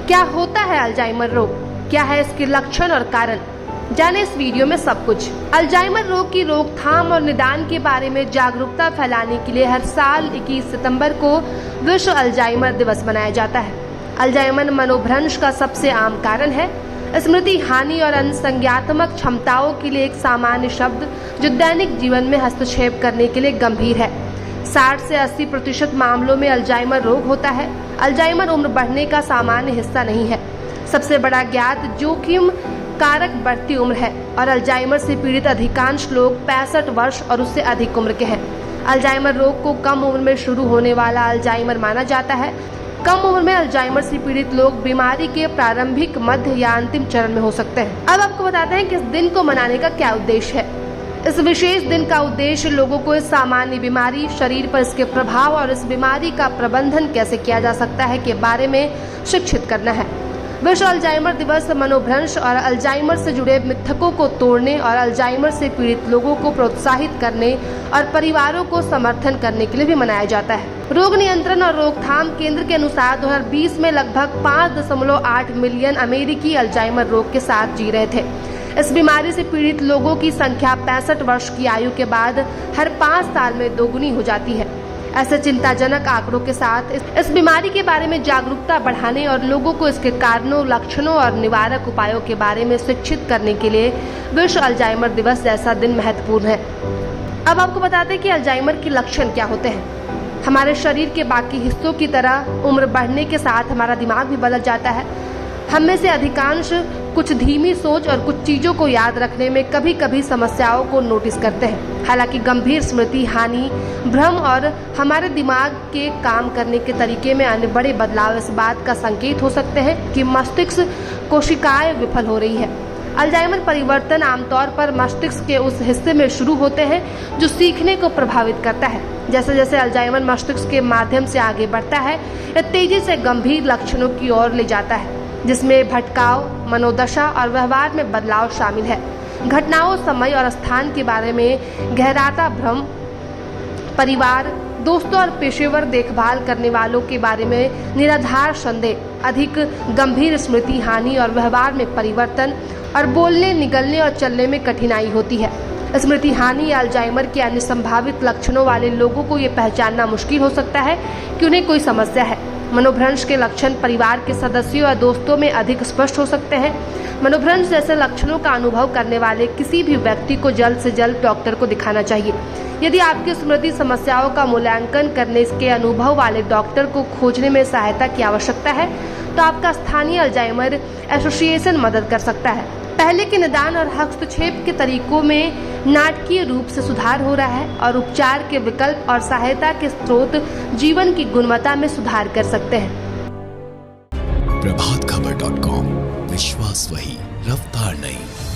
क्या होता है अल्जाइमर रोग, क्या है इसके लक्षण और कारण, जाने इस वीडियो में सब कुछ। अल्जाइमर रोग की रोकथाम और निदान के बारे में जागरूकता फैलाने के लिए हर साल 21 सितंबर को विश्व अल्जाइमर दिवस मनाया जाता है। अल्जाइमर मनोभ्रंश का सबसे आम कारण है। स्मृति हानि और अनुसंज्ञात्मक क्षमताओं के लिए एक सामान्य शब्द जो दैनिक जीवन में हस्तक्षेप करने के लिए गंभीर है। 60 से 80% मामलों में अल्जाइमर रोग होता है। अल्जाइमर उम्र बढ़ने का सामान्य हिस्सा नहीं है। सबसे बड़ा ज्ञात जोखिम कारक बढ़ती उम्र है और अल्जाइमर से पीड़ित अधिकांश लोग 65 वर्ष और उससे अधिक उम्र के हैं। अल्जाइमर रोग को कम उम्र में शुरू होने वाला अल्जाइमर माना जाता है। कम उम्र में अल्जाइमर से पीड़ित लोग बीमारी के प्रारंभिक, मध्य या अंतिम चरण में हो सकते हैं। अब आपको बताते हैं कि इस दिन को मनाने का क्या उद्देश्य है। इस विशेष दिन का उद्देश्य लोगों को इस सामान्य बीमारी, शरीर पर इसके प्रभाव और इस बीमारी का प्रबंधन कैसे किया जा सकता है के बारे में शिक्षित करना है। विश्व अल्जाइमर दिवस मनोभ्रंश और अल्जाइमर से जुड़े मिथकों को तोड़ने और अल्जाइमर से पीड़ित लोगों को प्रोत्साहित करने और परिवारों को समर्थन करने के लिए भी मनाया जाता है। रोग नियंत्रण और रोकथाम केंद्र के अनुसार 2020 में लगभग 5.8 मिलियन अमेरिकी अल्जाइमर रोग के साथ जी रहे थे। इस बीमारी से पीड़ित लोगों की संख्या 65 वर्ष की आयु के बाद हर 5 साल में दोगुनी हो जाती है। ऐसे चिंताजनक आंकड़ों के साथ इस बीमारी के बारे में जागरूकता बढ़ाने और लोगों को इसके कारणों, लक्षणों और निवारक उपायों के बारे में शिक्षित करने के लिए विश्व अल्जाइमर दिवस जैसा दिन महत्वपूर्ण है। अब आपको बताते हैं कि अल्जाइमर के लक्षण क्या होते हैं। हमारे शरीर के बाकी हिस्सों की तरह उम्र बढ़ने के साथ हमारा दिमाग भी बदल जाता है। हम में से अधिकांश कुछ धीमी सोच और कुछ चीजों को याद रखने में कभी कभी समस्याओं को नोटिस करते हैं। हालांकि गंभीर स्मृति हानि, भ्रम और हमारे दिमाग के काम करने के तरीके में अन्य बड़े बदलाव इस बात का संकेत हो सकते हैं कि मस्तिष्क कोशिकाएं विफल हो रही है। अल्जाइमर परिवर्तन आमतौर पर मस्तिष्क के उस हिस्से में शुरू होते हैं जो सीखने को प्रभावित करता है। जैसे जैसे अल्जाइमर मस्तिष्क के माध्यम से आगे बढ़ता है, यह तेजी से गंभीर लक्षणों की ओर ले जाता है, जिसमें भटकाव, मनोदशा और व्यवहार में बदलाव शामिल है। घटनाओं, समय और स्थान के बारे में गहराता भ्रम, परिवार, दोस्तों और पेशेवर देखभाल करने वालों के बारे में निराधार संदेह, अधिक गंभीर स्मृति हानि और व्यवहार में परिवर्तन और बोलने, निगलने और चलने में कठिनाई होती है। स्मृति हानि या अल्जाइमर के अन्य संभावित लक्षणों वाले लोगों को ये पहचानना मुश्किल हो सकता है कि उन्हें कोई समस्या है। मनोभ्रंश के लक्षण परिवार के सदस्यों या दोस्तों में अधिक स्पष्ट हो सकते हैं। मनोभ्रंश जैसे लक्षणों का अनुभव करने वाले किसी भी व्यक्ति को जल्द से जल्द डॉक्टर को दिखाना चाहिए। यदि आपकी स्मृति समस्याओं का मूल्यांकन करने के अनुभव वाले डॉक्टर को खोजने में सहायता की आवश्यकता है, तो आपका स्थानीय अल्जाइमर एसोसिएशन मदद कर सकता है। पहले के निदान और हस्तक्षेप के तरीकों में नाटकीय रूप से सुधार हो रहा है और उपचार के विकल्प और सहायता के स्रोत जीवन की गुणवत्ता में सुधार कर सकते हैं। प्रभातखबर.com, विश्वास वही, रफ्तार नहीं।